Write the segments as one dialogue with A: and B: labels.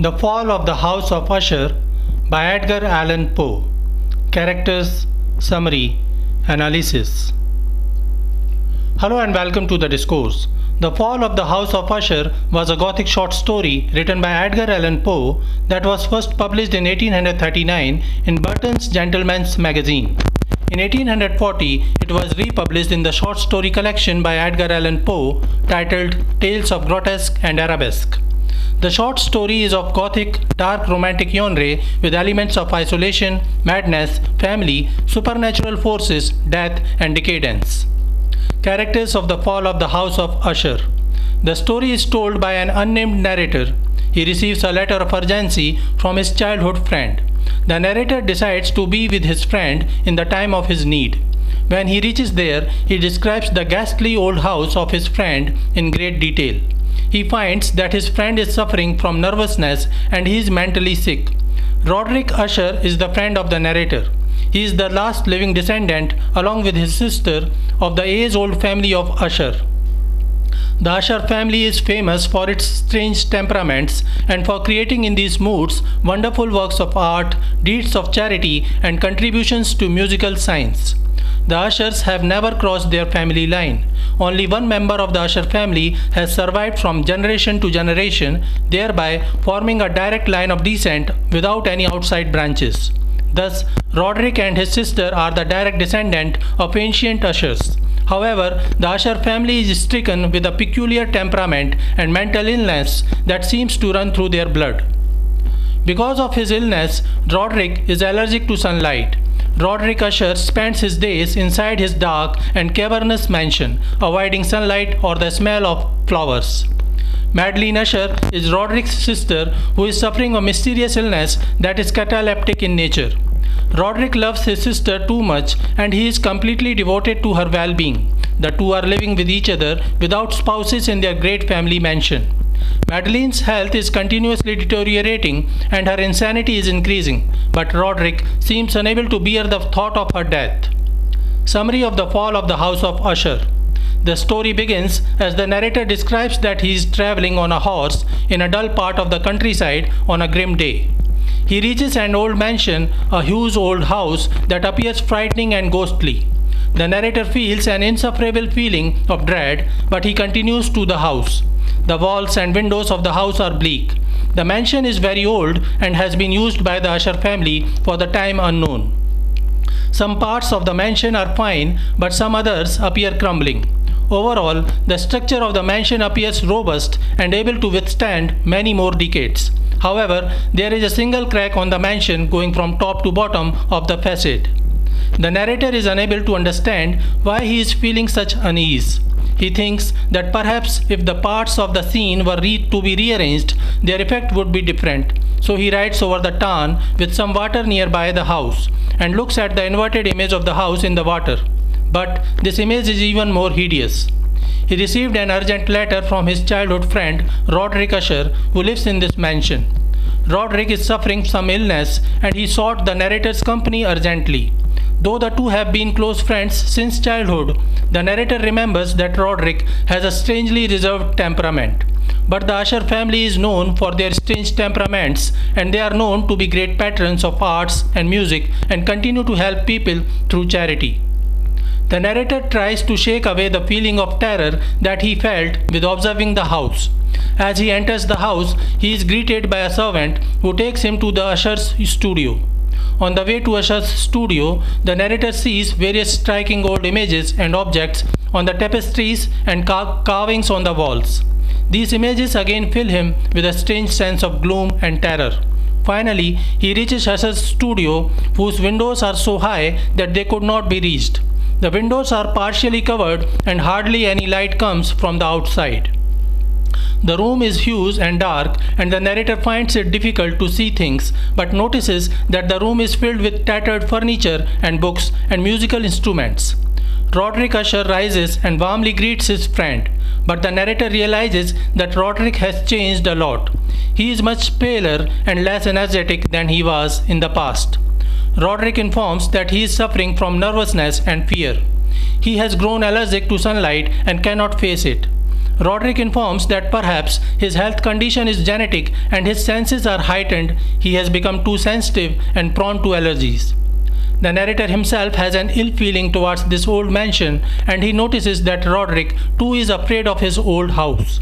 A: The Fall of the House of Usher by Edgar Allan Poe. Characters, Summary, Analysis. Hello and welcome to the discourse. The Fall of the House of Usher was a Gothic short story written by Edgar Allan Poe that was first published in 1839 in Burton's Gentleman's Magazine. In 1840, it was republished in the short story collection by Edgar Allan Poe titled Tales of Grotesque and Arabesque. The short story is of Gothic, dark romantic genre with elements of isolation, madness, family, supernatural forces, death, and decadence. Characters of the Fall of the House of Usher. The story is told by an unnamed narrator. He receives a letter of urgency from his childhood friend. The narrator decides to be with his friend in the time of his need. When he reaches there, he describes the ghastly old house of his friend in great detail. He finds that his friend is suffering from nervousness and he is mentally sick. Roderick Usher is the friend of the narrator. He is the last living descendant, along with his sister, of the age-old family of Usher. The Usher family is famous for its strange temperaments and for creating in these moods wonderful works of art, deeds of charity, and contributions to musical science. The Ushers have never crossed their family line. Only one member of the Usher family has survived from generation to generation, thereby forming a direct line of descent without any outside branches. Thus, Roderick and his sister are the direct descendant of ancient Ushers. However, the Usher family is stricken with a peculiar temperament and mental illness that seems to run through their blood. Because of his illness, Roderick is allergic to sunlight. Roderick Usher spends his days inside his dark and cavernous mansion, avoiding sunlight or the smell of flowers. Madeline Usher is Roderick's sister, who is suffering a mysterious illness that is cataleptic in nature. Roderick loves his sister too much and he is completely devoted to her well-being. The two are living with each other without spouses in their great family mansion. Madeline's health is continuously deteriorating and her insanity is increasing, but Roderick seems unable to bear the thought of her death. Summary of the Fall of the House of Usher. The story begins as the narrator describes that he is traveling on a horse in a dull part of the countryside on a grim day. He reaches an old mansion, a huge old house that appears frightening and ghostly. The narrator feels an insufferable feeling of dread, but he continues to the house. The walls and windows of the house are bleak. The mansion is very old and has been used by the Usher family for the time unknown. Some parts of the mansion are fine, but some others appear crumbling. Overall, the structure of the mansion appears robust and able to withstand many more decades. However, there is a single crack on the mansion going from top to bottom of the facade. The narrator is unable to understand why he is feeling such unease. He thinks that perhaps if the parts of the scene were to be rearranged, their effect would be different. So he rides over the tarn with some water nearby the house and looks at the inverted image of the house in the water. But this image is even more hideous. He received an urgent letter from his childhood friend Roderick Usher, who lives in this mansion. Roderick is suffering some illness and he sought the narrator's company urgently. Though the two have been close friends since childhood, the narrator remembers that Roderick has a strangely reserved temperament. But the Usher family is known for their strange temperaments and they are known to be great patrons of arts and music and continue to help people through charity. The narrator tries to shake away the feeling of terror that he felt with observing the house. As he enters the house, he is greeted by a servant who takes him to the Usher's studio. On the way to Usher's studio, the narrator sees various striking old images and objects on the tapestries and carvings on the walls. These images again fill him with a strange sense of gloom and terror. Finally, he reaches Usher's studio, whose windows are so high that they could not be reached. The windows are partially covered and hardly any light comes from the outside. The room is huge and dark and the narrator finds it difficult to see things, but notices that the room is filled with tattered furniture and books and musical instruments. Roderick Usher rises and warmly greets his friend, but the narrator realizes that Roderick has changed a lot. He is much paler and less energetic than he was in the past. Roderick informs that he is suffering from nervousness and fear. He has grown allergic to sunlight and cannot face it. Roderick informs that perhaps his health condition is genetic and his senses are heightened. He has become too sensitive and prone to allergies. The narrator himself has an ill feeling towards this old mansion, and he notices that Roderick too is afraid of his old house.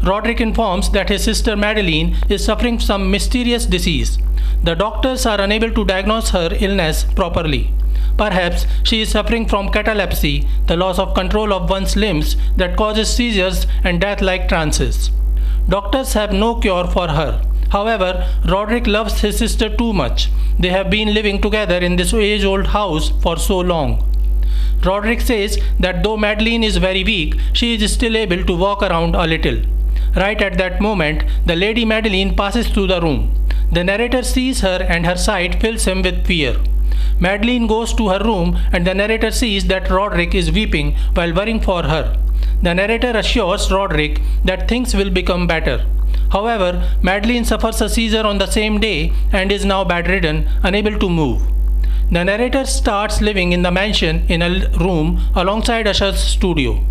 A: Roderick informs that his sister Madeline is suffering some mysterious disease. The doctors are unable to diagnose her illness properly. Perhaps she is suffering from catalepsy, the loss of control of one's limbs that causes seizures and death-like trances. Doctors have no cure for her. However, Roderick loves his sister too much. They have been living together in this age-old house for so long. Roderick says that though Madeline is very weak, she is still able to walk around a little. Right at that moment, the Lady Madeline passes through the room. The narrator sees her and her sight fills him with fear. Madeline goes to her room and the narrator sees that Roderick is weeping while worrying for her. The narrator assures Roderick that things will become better. However, Madeline suffers a seizure on the same day and is now bedridden, unable to move. The narrator starts living in the mansion in a room alongside Usher's studio.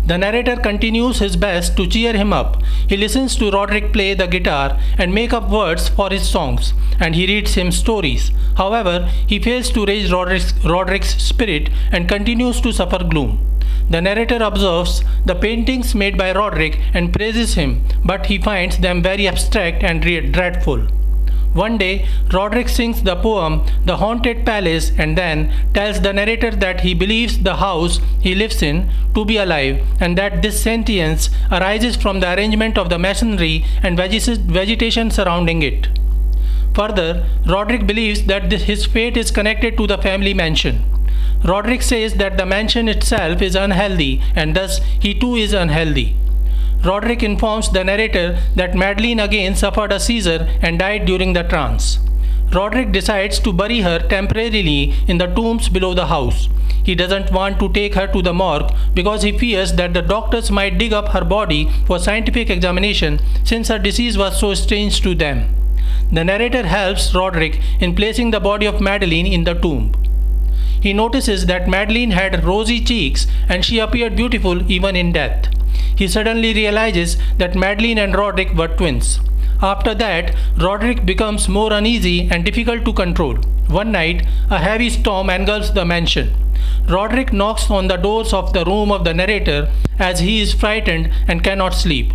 A: The narrator continues his best to cheer him up. He listens to Roderick play the guitar and make up words for his songs, and he reads him stories. However, he fails to raise Roderick's spirit and continues to suffer gloom. The narrator observes the paintings made by Roderick and praises him, but he finds them very abstract and dreadful. One day, Roderick sings the poem The Haunted Palace and then tells the narrator that he believes the house he lives in to be alive and that this sentience arises from the arrangement of the masonry and vegetation surrounding it. Further, Roderick believes that his fate is connected to the family mansion. Roderick says that the mansion itself is unhealthy and thus he too is unhealthy. Roderick informs the narrator that Madeline again suffered a seizure and died during the trance. Roderick decides to bury her temporarily in the tombs below the house. He doesn't want to take her to the morgue because he fears that the doctors might dig up her body for scientific examination since her disease was so strange to them. The narrator helps Roderick in placing the body of Madeline in the tomb. He notices that Madeline had rosy cheeks and she appeared beautiful even in death. He suddenly realizes that Madeline and Roderick were twins. After that, Roderick becomes more uneasy and difficult to control. One night, a heavy storm engulfs the mansion. Roderick knocks on the doors of the room of the narrator as he is frightened and cannot sleep.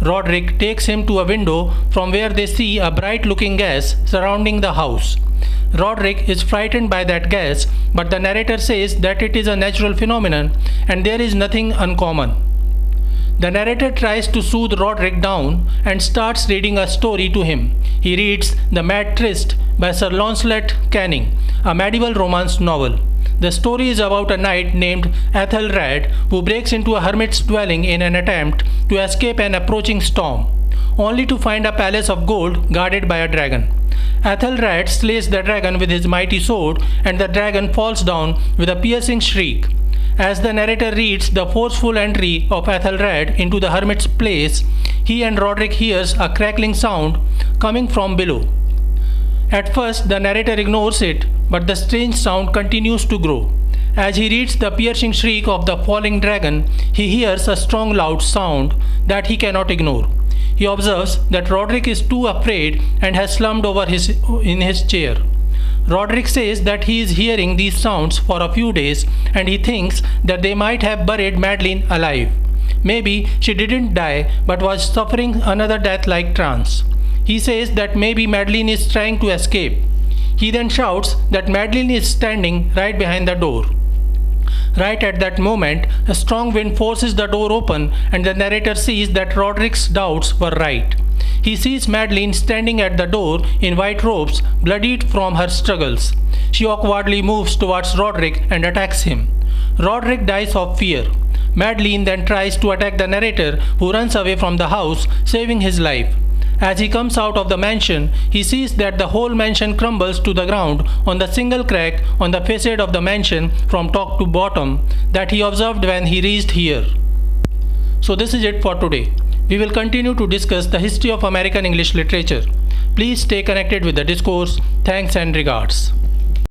A: Roderick takes him to a window from where they see a bright-looking gas surrounding the house. Roderick is frightened by that gas, but the narrator says that it is a natural phenomenon and there is nothing uncommon. The narrator tries to soothe Roderick down and starts reading a story to him. He reads The Mad Tryst by Sir Launcelot Canning, a medieval romance novel. The story is about a knight named Ethelred who breaks into a hermit's dwelling in an attempt to escape an approaching storm, only to find a palace of gold guarded by a dragon. Ethelred slays the dragon with his mighty sword and the dragon falls down with a piercing shriek. As the narrator reads the forceful entry of Ethelred into the hermit's place, he and Roderick hears a crackling sound coming from below. At first, the narrator ignores it, but the strange sound continues to grow. As he reads the piercing shriek of the falling dragon, he hears a strong loud sound that he cannot ignore. He observes that Roderick is too afraid and has slumped over in his chair. Roderick says that he is hearing these sounds for a few days and he thinks that they might have buried Madeline alive. Maybe she didn't die but was suffering another death-like trance. He says that maybe Madeline is trying to escape. He then shouts that Madeline is standing right behind the door. Right at that moment, a strong wind forces the door open and the narrator sees that Roderick's doubts were right. He sees Madeline standing at the door in white robes, bloodied from her struggles. She awkwardly moves towards Roderick and attacks him. Roderick dies of fear. Madeline then tries to attack the narrator, who runs away from the house, saving his life. As he comes out of the mansion, he sees that the whole mansion crumbles to the ground on the single crack on the facade of the mansion from top to bottom that he observed when he reached here. So this is it for today. We will continue to discuss the history of American English literature. Please stay connected with the discourse. Thanks and regards.